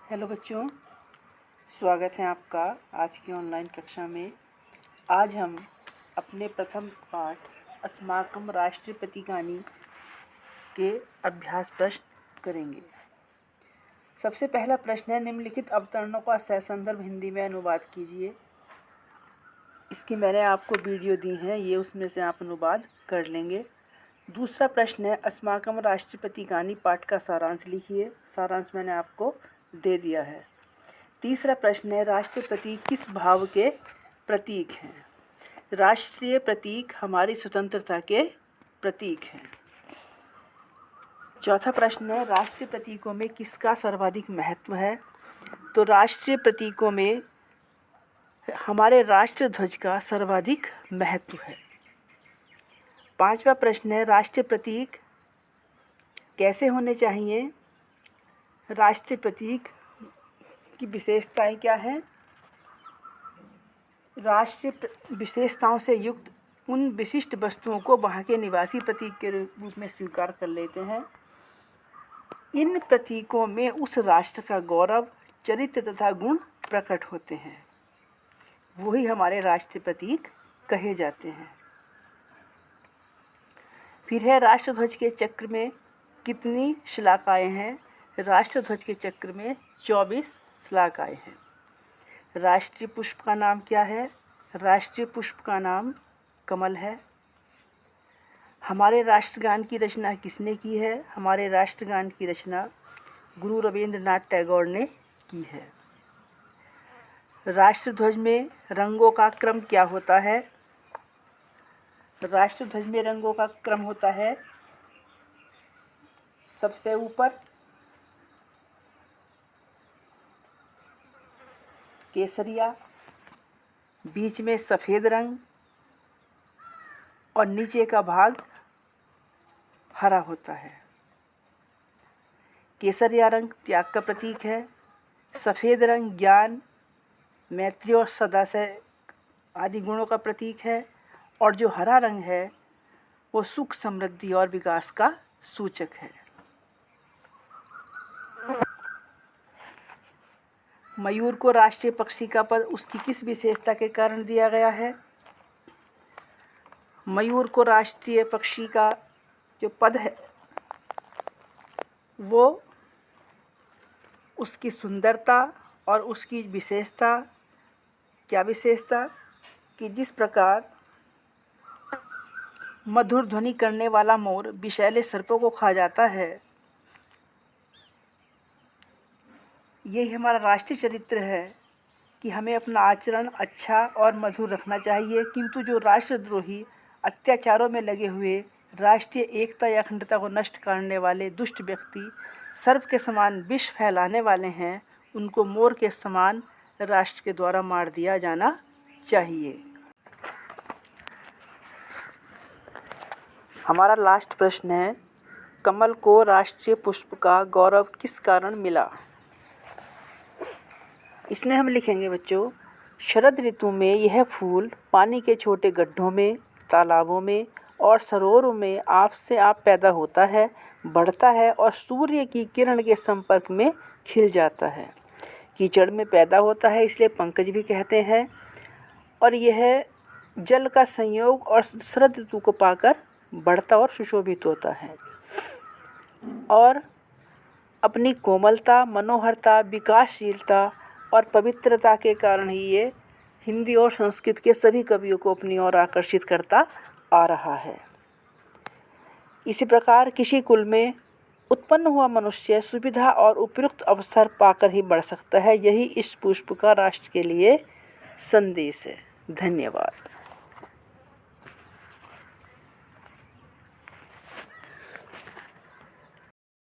Hello बच्चों, स्वागत है आपका आज की ऑनलाइन कक्षा में। आज हम अपने प्रथम पाठ अस्माकं राष्ट्रप्रतीकानि के अभ्यास प्रश्न करेंगे। सबसे पहला प्रश्न है, निम्नलिखित अवतरणों का ससंदर्भ हिंदी में अनुवाद कीजिए। इसकी मैंने आपको वीडियो दी है, ये उसमें से आप अनुवाद कर लेंगे। दूसरा प्रश्न है, अस्माकं राष्ट्रप्रतीकानि पाठ का सारांश लिखिए। सारांश मैंने आपको दे दिया है। तीसरा प्रश्न है, राष्ट्रीय प्रतीक किस भाव के प्रतीक हैं? राष्ट्रीय प्रतीक हमारी स्वतंत्रता के प्रतीक हैं। चौथा प्रश्न है, राष्ट्रीय प्रतीकों में किसका सर्वाधिक महत्व है? तो राष्ट्रीय प्रतीकों में हमारे राष्ट्रध्वज का सर्वाधिक महत्व है। पांचवा प्रश्न है, राष्ट्रीय प्रतीक कैसे होने चाहिए? राष्ट्रीय प्रतीक की विशेषताएं क्या हैं? राष्ट्रीय विशेषताओं से युक्त उन विशिष्ट वस्तुओं को वहाँ के निवासी प्रतीक के रूप में स्वीकार कर लेते हैं। इन प्रतीकों में उस राष्ट्र का गौरव, चरित्र तथा गुण प्रकट होते हैं, वही हमारे राष्ट्रीय प्रतीक कहे जाते हैं। फिर है, राष्ट्रध्वज के चक्र में कितनी शलाकाएँ हैं? राष्ट्रध्वज के चक्र में 24 शलाकाएँ हैं। राष्ट्रीय पुष्प का नाम क्या है? राष्ट्रीय पुष्प का नाम कमल है। हमारे राष्ट्रगान की रचना किसने की है? हमारे राष्ट्रगान की रचना गुरु रवींद्रनाथ टैगोर ने की है। राष्ट्रध्वज में रंगों का क्रम क्या होता है? राष्ट्रध्वज में रंगों का क्रम होता है, सबसे ऊपर केसरिया, बीच में सफ़ेद रंग और नीचे का भाग हरा होता है। केसरिया रंग त्याग का प्रतीक है, सफ़ेद रंग ज्ञान, मैत्री और सदाशय आदि गुणों का प्रतीक है, और जो हरा रंग है वो सुख, समृद्धि और विकास का सूचक है। मयूर को राष्ट्रीय पक्षी का पद उसकी किस विशेषता के कारण दिया गया है? मयूर को राष्ट्रीय पक्षी का जो पद है वो उसकी सुंदरता और उसकी विशेषता, क्या विशेषता कि जिस प्रकार मधुर ध्वनि करने वाला मोर विषैले सर्पों को खा जाता है, यही हमारा राष्ट्रीय चरित्र है कि हमें अपना आचरण अच्छा और मधुर रखना चाहिए। किंतु जो राष्ट्रद्रोही अत्याचारों में लगे हुए राष्ट्रीय एकता या अखंडता को नष्ट करने वाले दुष्ट व्यक्ति सर्प के समान विष फैलाने वाले हैं, उनको मोर के समान राष्ट्र के द्वारा मार दिया जाना चाहिए। हमारा लास्ट प्रश्न है, कमल को राष्ट्रीय पुष्प का गौरव किस कारण मिला? इसमें हम लिखेंगे बच्चों, शरद ऋतु में यह फूल पानी के छोटे गड्ढों में, तालाबों में और सरोवरों में आप से आप पैदा होता है, बढ़ता है और सूर्य की किरण के संपर्क में खिल जाता है। कीचड़ में पैदा होता है, इसलिए पंकज भी कहते हैं, और यह जल का संयोग और शरद ऋतु को पाकर बढ़ता और सुशोभित होता है, और अपनी कोमलता, मनोहरता, विकासशीलता और पवित्रता के कारण ही ये हिंदी और संस्कृत के सभी कवियों को अपनी ओर आकर्षित करता आ रहा है। इसी प्रकार किसी कुल में उत्पन्न हुआ मनुष्य सुविधा और उपयुक्त अवसर पाकर ही बढ़ सकता है। यही इस पुष्प का राष्ट्र के लिए संदेश है। धन्यवाद।